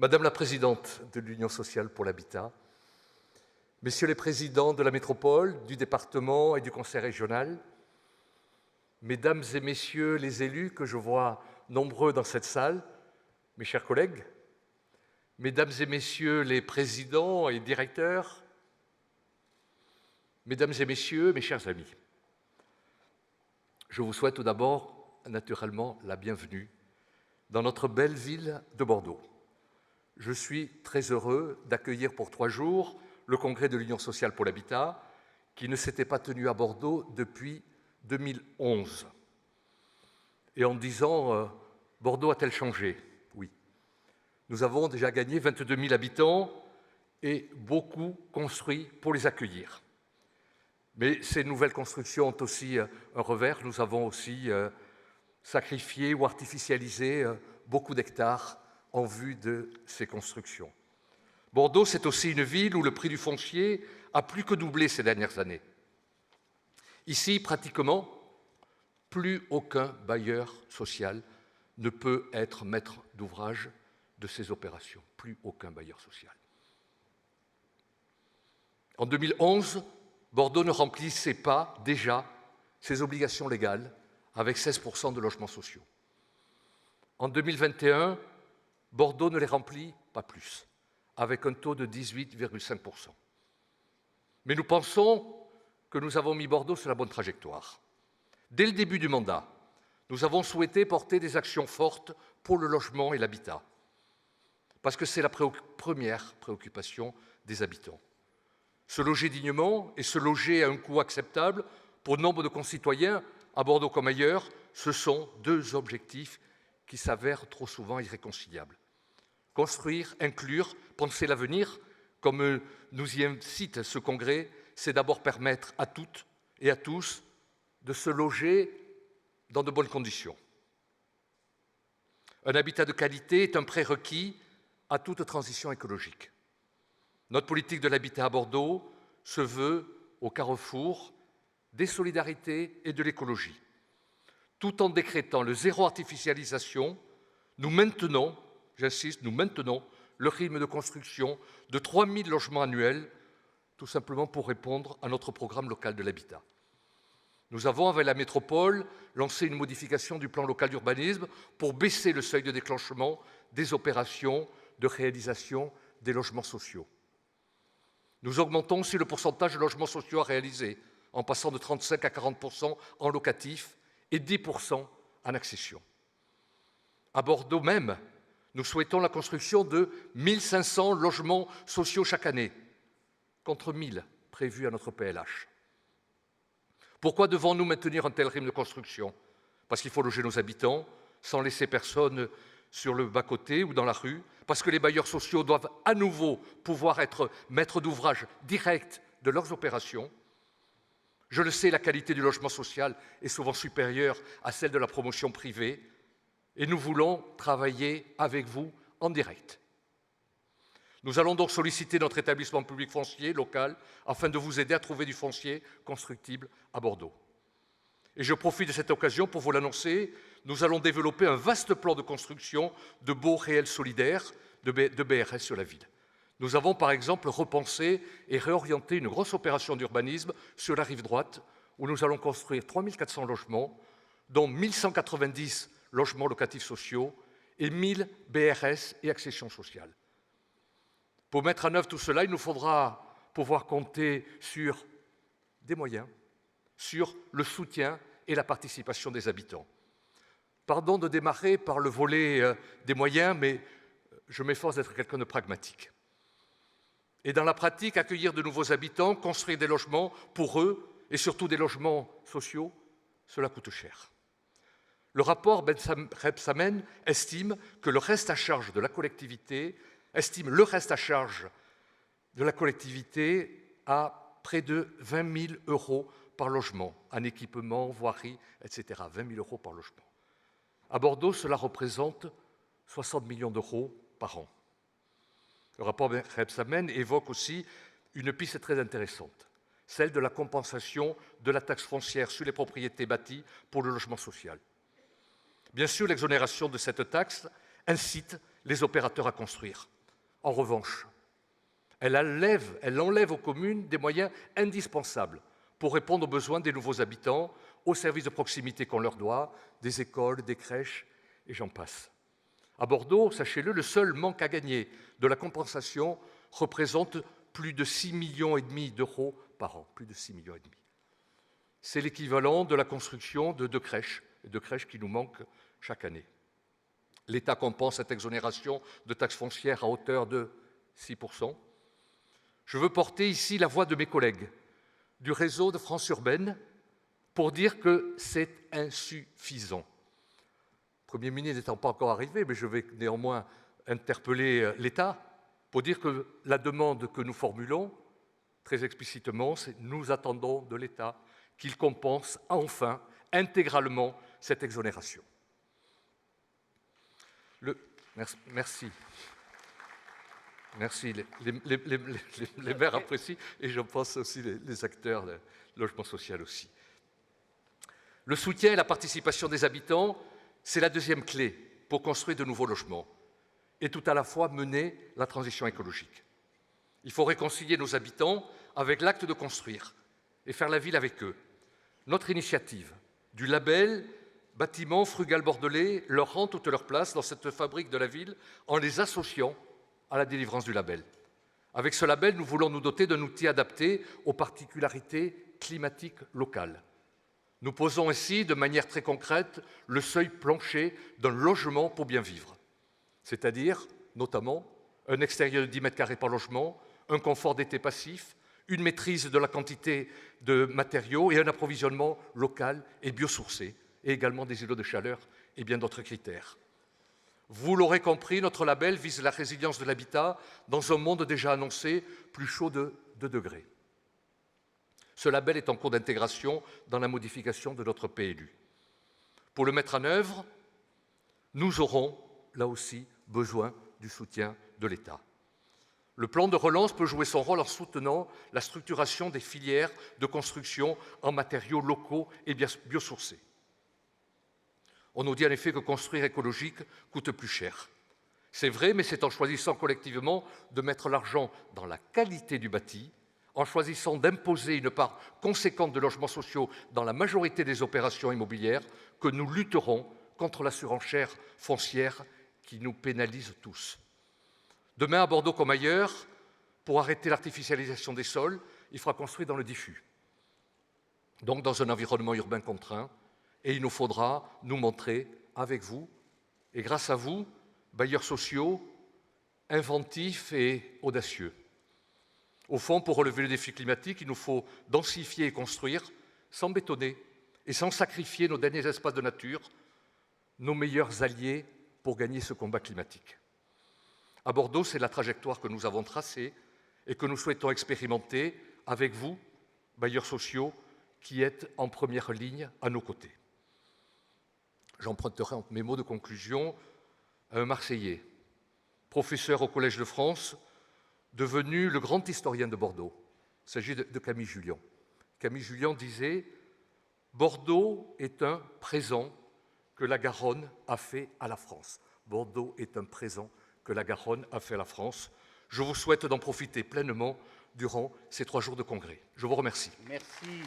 Madame la Présidente de l'Union sociale pour l'habitat, Messieurs les Présidents de la métropole, du département et du Conseil régional, Mesdames et Messieurs les élus que je vois nombreux dans cette salle, mes chers collègues, Mesdames et Messieurs les présidents et directeurs, Mesdames et Messieurs, mes chers amis, je vous souhaite tout d'abord naturellement la bienvenue dans notre belle ville de Bordeaux. Je suis très heureux d'accueillir pour 3 jours le congrès de l'Union sociale pour l'habitat, qui ne s'était pas tenu à Bordeaux depuis 2011. Et en disant Bordeaux a-t-elle changé? Oui. Nous avons déjà gagné 22 000 habitants et beaucoup construit pour les accueillir. Mais ces nouvelles constructions ont aussi un revers. Nous avons aussi sacrifié ou artificialisé beaucoup d'hectares en vue de ces constructions. Bordeaux, c'est aussi une ville où le prix du foncier a plus que doublé ces dernières années. Ici, pratiquement, plus aucun bailleur social ne peut être maître d'ouvrage de ces opérations. Plus aucun bailleur social. En 2011, Bordeaux ne remplissait pas déjà ses obligations légales avec 16% de logements sociaux. En 2021, Bordeaux ne les remplit pas plus, avec un taux de 18,5%. Mais nous pensons que nous avons mis Bordeaux sur la bonne trajectoire. Dès le début du mandat, nous avons souhaité porter des actions fortes pour le logement et l'habitat, parce que c'est la première préoccupation des habitants. Se loger dignement et se loger à un coût acceptable pour nombre de concitoyens, à Bordeaux comme ailleurs, ce sont deux objectifs qui s'avèrent trop souvent irréconciliables. Construire, inclure, penser l'avenir, comme nous y incite ce congrès, c'est d'abord permettre à toutes et à tous de se loger dans de bonnes conditions. Un habitat de qualité est un prérequis à toute transition écologique. Notre politique de l'habitat à Bordeaux se veut au carrefour des solidarités et de l'écologie. Tout en décrétant le zéro artificialisation, nous maintenons, j'insiste, nous maintenons le rythme de construction de 3 000 logements annuels, tout simplement pour répondre à notre programme local de l'habitat. Nous avons, avec la métropole, lancé une modification du plan local d'urbanisme pour baisser le seuil de déclenchement des opérations de réalisation des logements sociaux. Nous augmentons aussi le pourcentage de logements sociaux à réaliser, en passant de 35 à 40% en locatif et 10% en accession. À Bordeaux même, nous souhaitons la construction de 1500 logements sociaux chaque année, contre 1000 prévus à notre PLH. Pourquoi devons-nous maintenir un tel rythme de construction? Parce qu'il faut loger nos habitants, sans laisser personne sur le bas-côté ou dans la rue, parce que les bailleurs sociaux doivent à nouveau pouvoir être maîtres d'ouvrage direct de leurs opérations. Je le sais, la qualité du logement social est souvent supérieure à celle de la promotion privée, et nous voulons travailler avec vous en direct. Nous allons donc solliciter notre établissement public foncier local afin de vous aider à trouver du foncier constructible à Bordeaux. Et je profite de cette occasion pour vous l'annoncer, nous allons développer un vaste plan de construction de baux réels solidaires de BRS sur la ville. Nous avons par exemple repensé et réorienté une grosse opération d'urbanisme sur la rive droite où nous allons construire 3 400 logements, dont 1 190 logements locatifs sociaux et 1000 BRS et accession sociale. Pour mettre en œuvre tout cela, il nous faudra pouvoir compter sur des moyens, sur le soutien et la participation des habitants. Pardon de démarrer par le volet des moyens, mais je m'efforce d'être quelqu'un de pragmatique. Et dans la pratique, accueillir de nouveaux habitants, construire des logements pour eux, et surtout des logements sociaux, cela coûte cher. Le rapport Rebsamen estime le reste à charge de la collectivité à près de 20 000 € par logement, en équipement, voirie, etc. 20 000 € par logement. À Bordeaux, cela représente 60 millions d'euros par an. Le rapport Rebsamen évoque aussi une piste très intéressante, celle de la compensation de la taxe foncière sur les propriétés bâties pour le logement social. Bien sûr, l'exonération de cette taxe incite les opérateurs à construire. En revanche, elle enlève aux communes des moyens indispensables pour répondre aux besoins des nouveaux habitants, aux services de proximité qu'on leur doit, des écoles, des crèches, et j'en passe. À Bordeaux, sachez-le, le seul manque à gagner de la compensation représente plus de 6,5 millions d'euros par an. Plus de 6,5 millions. C'est l'équivalent de la construction de 2 crèches, qui nous manquent chaque année. L'État compense cette exonération de taxes foncières à hauteur de 6%. Je veux porter ici la voix de mes collègues du réseau de France urbaine pour dire que c'est insuffisant. Le Premier ministre n'étant pas encore arrivé, mais je vais néanmoins interpeller l'État pour dire que la demande que nous formulons, très explicitement, c'est « nous attendons de l'État qu'il compense enfin intégralement cette exonération ». Merci. Merci. Les maires apprécient et je pense aussi les acteurs du logement social aussi. Le soutien et la participation des habitants, c'est la deuxième clé pour construire de nouveaux logements et tout à la fois mener la transition écologique. Il faut réconcilier nos habitants avec l'acte de construire et faire la ville avec eux. Notre initiative du label Bâtiments frugal bordelais leur rend toute leur place dans cette fabrique de la ville en les associant à la délivrance du label. Avec ce label, nous voulons nous doter d'un outil adapté aux particularités climatiques locales. Nous posons ainsi, de manière très concrète, le seuil plancher d'un logement pour bien vivre, c'est-à-dire, notamment, un extérieur de 10 mètres carrés par logement, un confort d'été passif, une maîtrise de la quantité de matériaux et un approvisionnement local et biosourcé, et également des îlots de chaleur et bien d'autres critères. Vous l'aurez compris, notre label vise la résilience de l'habitat dans un monde déjà annoncé plus chaud de 2 degrés. Ce label est en cours d'intégration dans la modification de notre PLU. Pour le mettre en œuvre, nous aurons, là aussi, besoin du soutien de l'État. Le plan de relance peut jouer son rôle en soutenant la structuration des filières de construction en matériaux locaux et biosourcés. On nous dit en effet que construire écologique coûte plus cher. C'est vrai, mais c'est en choisissant collectivement de mettre l'argent dans la qualité du bâti, en choisissant d'imposer une part conséquente de logements sociaux dans la majorité des opérations immobilières, que nous lutterons contre la surenchère foncière qui nous pénalise tous. Demain, à Bordeaux comme ailleurs, pour arrêter l'artificialisation des sols, il faudra construire dans le diffus, donc dans un environnement urbain contraint, et il nous faudra nous montrer avec vous, et grâce à vous, bailleurs sociaux, inventifs et audacieux. Au fond, pour relever le défi climatique, il nous faut densifier et construire sans bétonner et sans sacrifier nos derniers espaces de nature, nos meilleurs alliés pour gagner ce combat climatique. À Bordeaux, c'est la trajectoire que nous avons tracée et que nous souhaitons expérimenter avec vous, bailleurs sociaux, qui êtes en première ligne à nos côtés. J'emprunterai entre mes mots de conclusion à un Marseillais, professeur au Collège de France, devenu le grand historien de Bordeaux. Il s'agit de Camille Jullian. Camille Jullian disait « Bordeaux est un présent que la Garonne a fait à la France. » Bordeaux est un présent que la Garonne a fait à la France. Je vous souhaite d'en profiter pleinement durant ces 3 jours de congrès. Je vous remercie. Merci.